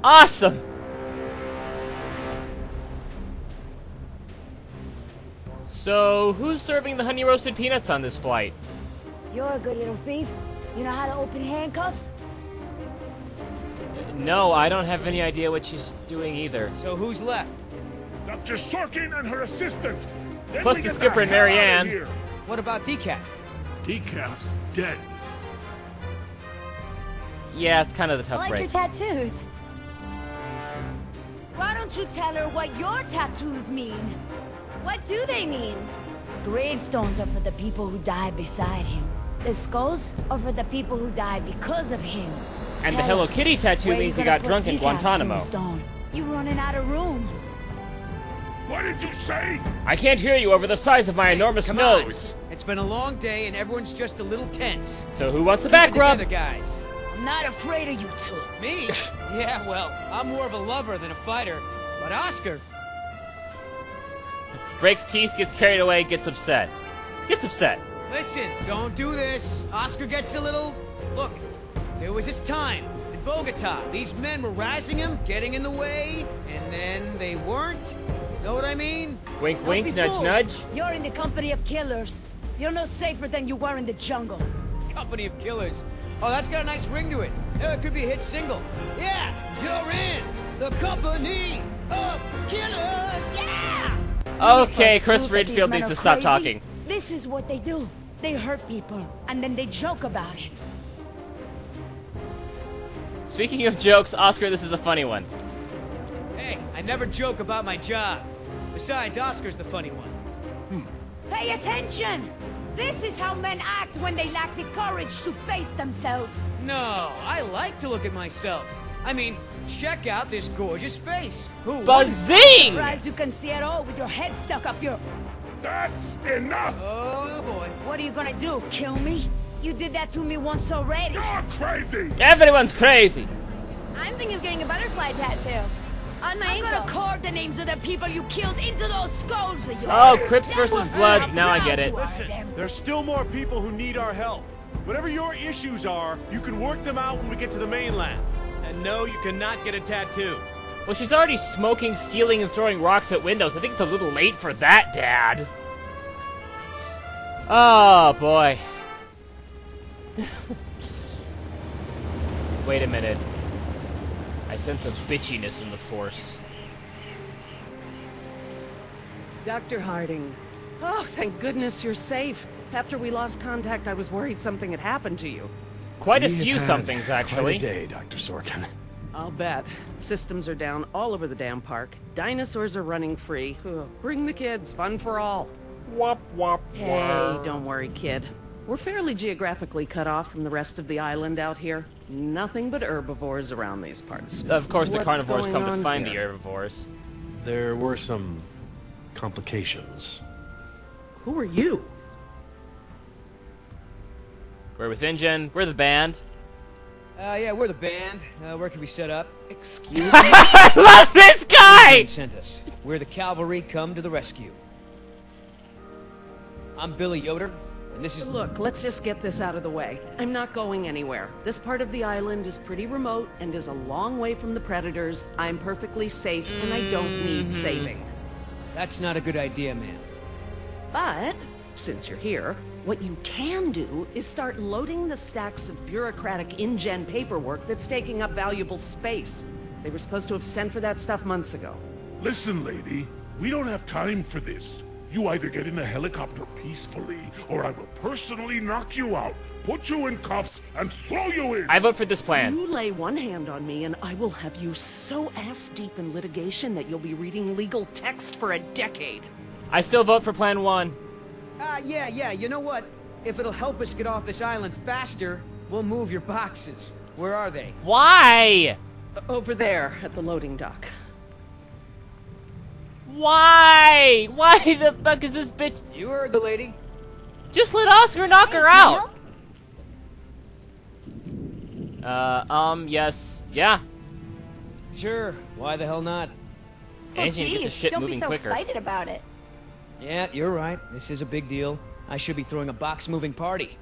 Awesome! So, who's serving the honey roasted peanuts on this flight? You're a good little thief. You know how to open handcuffs? No, I don't have any idea what she's doing either. So who's left? Dr. Sorkin and her assistant. Then Plus we the get skipper and hell Mary out of Ann. here. What about Decaf? Decaf's dead. Yeah, it's kind of the tough I like break. your tattoos. Why don't you tell her what your tattoos mean? What do they mean? Gravestones are for the people who died beside him. The skulls are for the people who died because of him. And the Tell Hello us, Kitty tattoo where means you he gonna got put drunk in Decaf's Guantanamo. tombstone? You running out of room. What did you say? I can't hear you over the size of my enormous Come nose. on. It's been a long day and everyone's just a little tense. So who wants the Keep it back rub? together, guys. I'm not afraid of you two. Me? Yeah, well, I'm more of a lover than a fighter. But Oscar, Breaks teeth, gets carried away, gets upset. Gets upset. listen, don't do this. Oscar gets a little... Look, there was this time in Bogota. These men were razzing him, getting in the way, and then they weren't. Know what I mean? Wink, Don't wink, be nudge, fooled. nudge. You're in the company of killers. You're no safer than you were in the jungle. Company of Killers. Oh, that's got a nice ring to it. It could be a hit single. Yeah, you're in the Company of Killers. Yeah! Okay, Chris Prove that these Ridgefield men needs are to stop crazy. talking. This is what they do. They hurt people, and then they joke about it. Speaking of jokes, Oscar, this is a funny one. Hey, I never joke about my job. Besides, Oscar's the funny one. Pay attention! This is how men act when they lack the courage to face themselves. No, I like to look at myself. I mean, check out this gorgeous face. Who wouldn't? Buzzing! Surprised you can see at all with your head stuck up your... That's enough! Oh, boy. What are you gonna do, kill me? You did that to me once already. You're crazy! Everyone's crazy. I'm thinking of getting a butterfly tattoo. On my I'm ankle. gonna carve the names of the people you killed into those skulls of yours. Oh, Crips versus That's Bloods. how Now I proud get it. you are of Listen, them. there's still more people who need our help. Whatever your issues are, you can work them out when we get to the mainland. And no, you cannot get a tattoo. Well, she's already smoking, stealing, and throwing rocks at windows. I think it's a little late for that, Dad. Oh, boy. Wait a minute. I sense a bitchiness in the Force. Dr. Harding. Oh, thank goodness you're safe. After we lost contact, I was worried something had happened to you. Quite a We have few had somethings, actually. Quite a day, Dr. Sorkin. I'll bet. Systems are down all over the damn park. Dinosaurs are running free. Ugh, bring the kids, fun for all. Wop, wop, Hey, don't worry, kid. We're fairly geographically cut off from the rest of the island out here. Nothing but herbivores around these parts. Of course, the What's carnivores going come to on find here? the herbivores. There were some complications. Who are you? We're with InGen. We're the band. Yeah, we're the band. Where can we set up? Excuse me? I love this guy! They sent us. We're the cavalry come to the rescue. I'm Billy Yoder, and this is... Look, let's just get this out of the way. I'm not going anywhere. This part of the island is pretty remote and is a long way from the predators. I'm perfectly safe, and I don't need saving. That's not a good idea, man. But, since you're here, what you can do is start loading the stacks of bureaucratic InGen paperwork that's taking up valuable space. They were supposed to have sent for that stuff months ago. Listen, lady, we don't have time for this. You either get in the helicopter peacefully, or I will personally knock you out, put you in cuffs, and throw you in! I vote for this plan. You lay one hand on me and I will have you so ass-deep in litigation that you'll be reading legal text for a decade. I still vote for Plan 1. Yeah, you know what? If it'll help us get off this island faster, we'll move your boxes. Where are they? Why? Over there at the loading dock. Why? Why the fuck is this bitch? You heard the lady. Just let Oscar knock her out. Yes. Yeah. Sure, why the hell not? Oh, Anything to get the geez, shit don't moving be so quicker. excited about it. Yeah, you're right. This is a big deal. I should be throwing a box-moving party.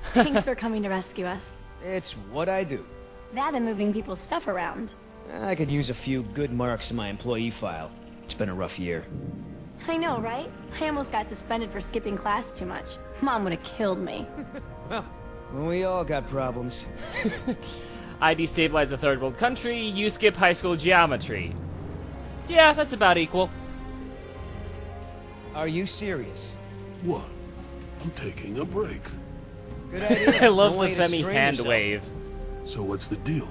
Thanks for coming to rescue us. It's what I do. That and moving people's stuff around. I could use a few good marks in my employee file. It's been a rough year. I know, right? I almost got suspended for skipping class too much. Mom would have killed me. Well, we all got problems. I destabilize a third world country, you skip high school geometry. Yeah, that's about equal. Are you serious? What? I'm taking a break. Good idea. I love No the way to Femi strain hand yourself. wave. So what's the deal?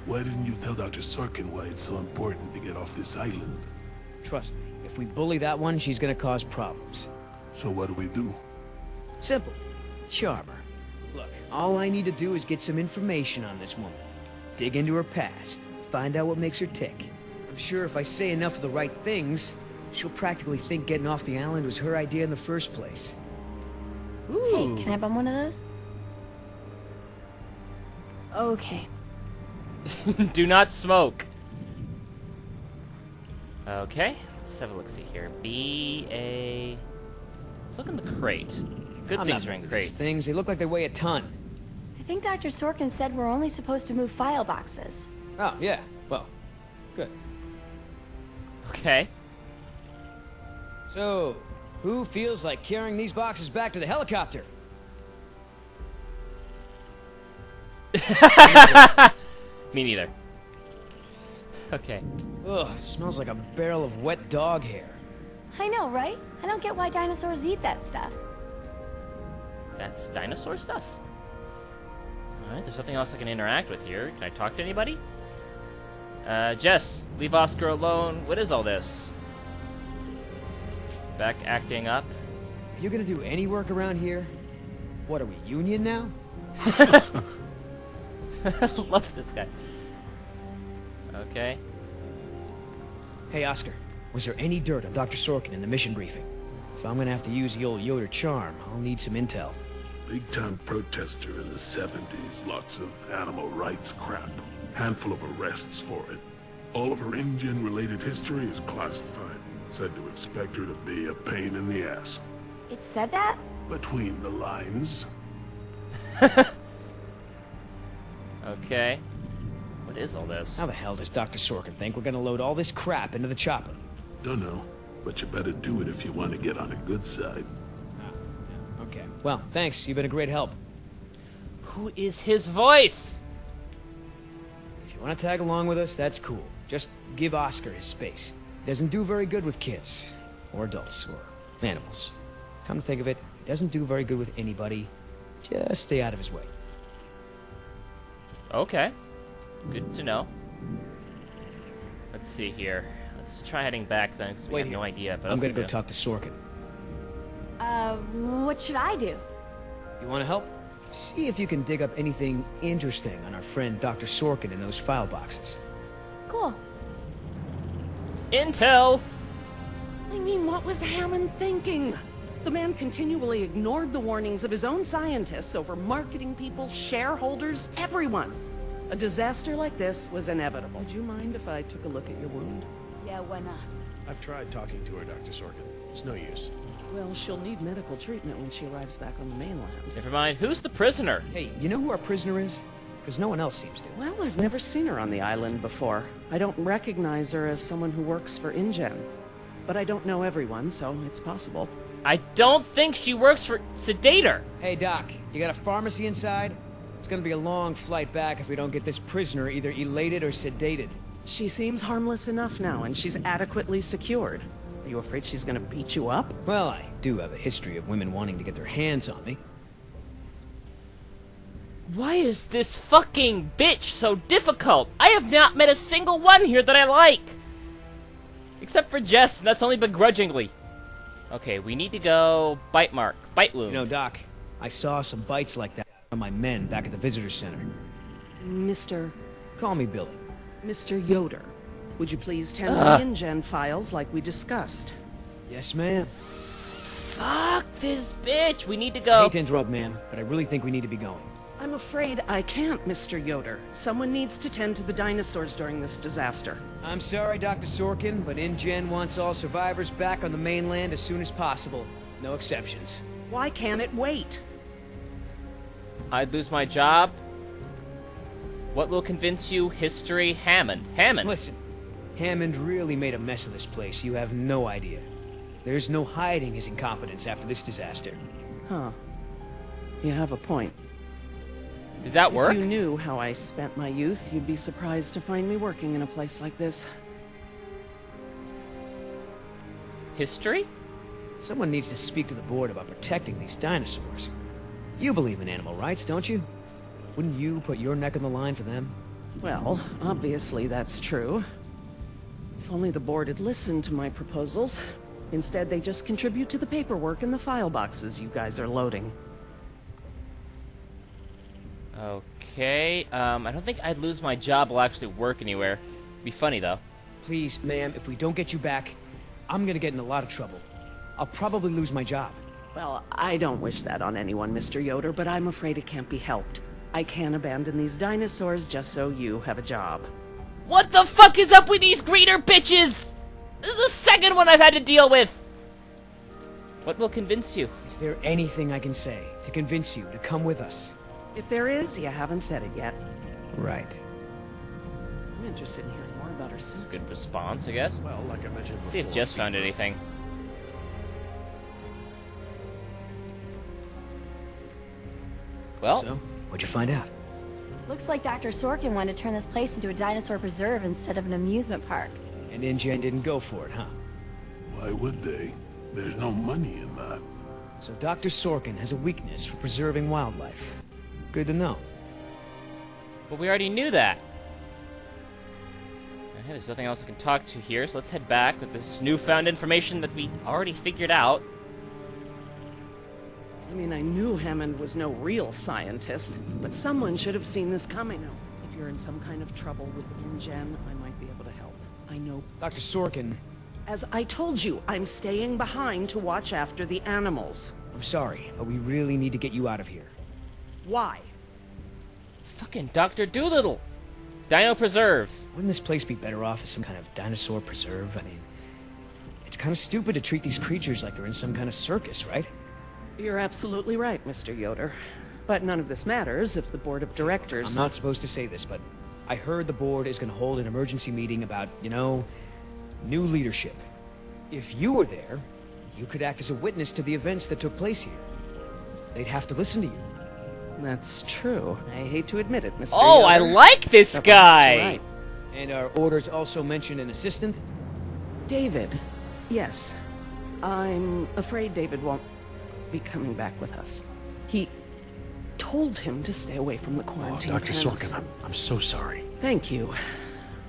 Why didn't you tell Dr. Sorkin why it's so important to get off this island? Trust me, if we bully that one, she's gonna cause problems. So what do we do? Simple. Charm her. Look, all I need to do is get some information on this woman. Dig into her past. Find out what makes her tick. I'm sure if I say enough of the right things, she'll practically think getting off the island was her idea in the first place. Hey, can I bum one of those? Okay. Do not smoke. Okay, let's have a look-see here. B-A... Let's look in the crate. Good I'm things not are in into these crates. things. They look like they weigh a ton. I think Dr. Sorkin said we're only supposed to move file boxes. Oh, yeah. Well, good. Okay. So, who feels like carrying these boxes back to the helicopter? Me neither. Okay. Ugh, smells like a barrel of wet dog hair. I know, right? I don't get why dinosaurs eat that stuff. That's dinosaur stuff. Alright, there's nothing else I can interact with here. Can I talk to anybody? Jess, leave Oscar alone. What is all this? Beck acting up. Are you gonna do any work around here? What, are we union now? Love this guy. Okay. Hey, Oscar, was there any dirt on Dr. Sorkin in the mission briefing? If I'm gonna have to use the old Yoder charm, I'll need some intel. Big-time protester in the 70s. Lots of animal rights crap. Handful of arrests for it. All of her InGen-related history is classified. Said to expect her to be a pain in the ass. It said that? Between the lines. Okay. What is all this? How the hell does Dr. Sorkin think we're gonna load all this crap into the chopper? Dunno, but you better do it if you want to get on a good side. Okay. Well, thanks. You've been a great help. Who is his voice? If you want to tag along with us, that's cool. Just give Oscar his space. He doesn't do very good with kids. Or adults. Or animals. Come to think of it, he doesn't do very good with anybody. Just stay out of his way. Okay. Good to know. Let's see here. Let's try heading back then, because we Wait have no here. idea. But I'm gonna go talk to Sorkin. What should I do? You want to help? See if you can dig up anything interesting on our friend Dr. Sorkin in those file boxes. Cool. Intel! I mean, what was Hammond thinking? The man continually ignored the warnings of his own scientists over marketing people, shareholders, everyone. A disaster like this was inevitable. Would you mind if I took a look at your wound? Yeah, why not? I've tried talking to her, Dr. Sorkin. It's no use. Well, she'll need medical treatment when she arrives back on the mainland. Never mind. Who's the prisoner? Hey, you know who our prisoner is? Because no one else seems to. Well, I've never seen her on the island before. I don't recognize her as someone who works for InGen. But I don't know everyone, so it's possible. I don't think she works for Sedator. Hey, Doc, you got a pharmacy inside? It's gonna be a long flight back if we don't get this prisoner either elated or sedated. She seems harmless enough now, and she's adequately secured. Are you afraid she's gonna beat you up? Well, I do have a history of women wanting to get their hands on me. Why is this fucking bitch so difficult? I have not met a single one here that I like. Except for Jess, and that's only begrudgingly. Okay, we need to go bite mark, bite wound. You know, Doc, I saw some bites like that on my men back at the visitor center. Mr. Call me Billy. Mr. Yoder, would you please tend to the InGen files like we discussed? Yes, ma'am. Fuck this bitch. We need to I go. hate to interrupt, ma'am, but I really think we need to be going. I'm afraid I can't, Mr. Yoder. Someone needs to tend to the dinosaurs during this disaster. I'm sorry, Dr. Sorkin, but InGen wants all survivors back on the mainland as soon as possible. No exceptions. Why can't it wait? I'd lose my job. What will convince you? History? Hammond. Hammond. Listen, Hammond really made a mess of this place. You have no idea. There's no hiding his incompetence after this disaster. Huh. You have a point. Did that work? If you knew how I spent my youth, you'd be surprised to find me working in a place like this. History? Someone needs to speak to the board about protecting these dinosaurs. You believe in animal rights, don't you? Wouldn't you put your neck on the line for them? Well, obviously that's true. If only the board had listened to my proposals. Instead, they just contribute to the paperwork in the file boxes you guys are loading. Okay, I don't think I'd lose my job while actually work anywhere. Be funny, though. Please, ma'am, if we don't get you back, I'm gonna get in a lot of trouble. I'll probably lose my job. Well, I don't wish that on anyone, Mr. Yoder, but I'm afraid it can't be helped. I can't abandon these dinosaurs just so you have a job. What the fuck is up with these greener bitches? This is the second one I've had to deal with. What will convince you? Is there anything I can say to convince you to come with us? If there is, you haven't said it yet. Right. I'm interested in hearing more about her That's a sister. good response, I guess. Well, like I mentioned before... See if Jess found anything. Well, So, what'd you find out? Looks like Dr. Sorkin wanted to turn this place into a dinosaur preserve instead of an amusement park. And InGen didn't go for it, huh? Why would they? There's no money in that. So Dr. Sorkin has a weakness for preserving wildlife. Good to know. but we already knew that. Okay, there's nothing else I can talk to here, so let's head back with this newfound information that we already figured out. I mean, I knew Hammond was no real scientist, but someone should have seen this coming. If you're in some kind of trouble with InGen, I might be able to help. I know. Dr. Sorkin, As I told you, I'm staying behind to watch after the animals. I'm sorry, but we really need to get you out of here. Why? Fucking Dr. Doolittle! Dino Preserve! Wouldn't this place be better off as some kind of dinosaur preserve? I mean, it's kind of stupid to treat these creatures like they're in some kind of circus, right? You're absolutely right, Mr. Yoder. But none of this matters if the board of directors... I'm not supposed to say this, but I heard the board is going to hold an emergency meeting about, you know, new leadership. If you were there, you could act as a witness to the events that took place here. They'd have to listen to you. That's true. I hate to admit it, Mr. Oh, Yoder. I like this But guy! that's right. And our orders also mention an assistant? David. Yes. I'm afraid David won't be coming back with us. He told him to stay away from the Oh, quarantine. Dr. tents. Sorkin, I'm so sorry. Thank you.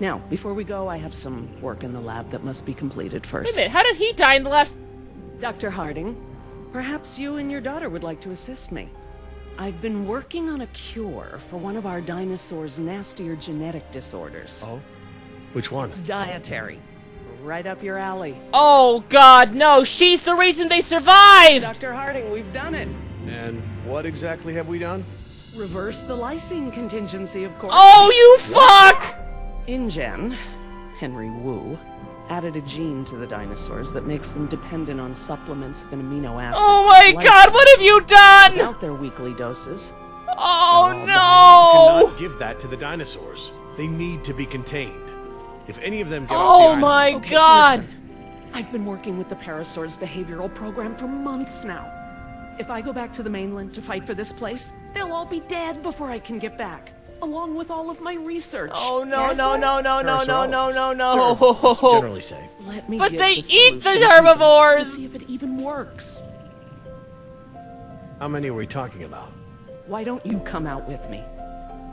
Now, before we go, I have some work in the lab that must be completed Wait a first. minute, how did he die in the last... Dr. Harding, perhaps you and your daughter would like to assist me. I've been working on a cure for one of our dinosaurs' nastier genetic disorders. Oh? Which one? It's dietary. Right up your alley. Oh god, no! She's the reason they survived! Dr. Harding, we've done it. And what exactly have we done? Reverse the lysine contingency, of course. Oh, you fuck! InGen, Henry Wu, added a gene to the dinosaurs that makes them dependent on supplements of an amino acid. Oh my like god, what have you done? without their weekly doses. Oh You no! cannot give that to the dinosaurs. They need to be contained. If any of them get off Oh the island, my Okay, god! listen. I've been working with the Parasaur's behavioral program for months now. If I go back to the mainland to fight for this place, they'll all be dead before I can get back, along with all of my research. Oh no, no, no, no, no, no, no, no, It's no. generally safe. Let me But give they the eat the solution to herbivores! see if it even works. How many are we talking about? Why don't you come out with me?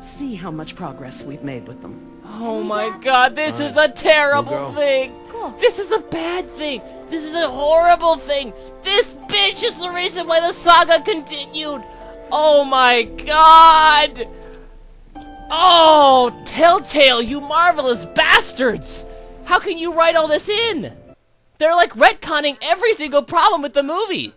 See how much progress we've made with them. Oh my god, this is a terrible We'll go. thing! This is a bad thing! This is a horrible thing! This bitch is the reason why the saga continued! Oh my god! Oh, Telltale, you marvelous bastards! How can you write all this in? They're like retconning every single problem with the movie!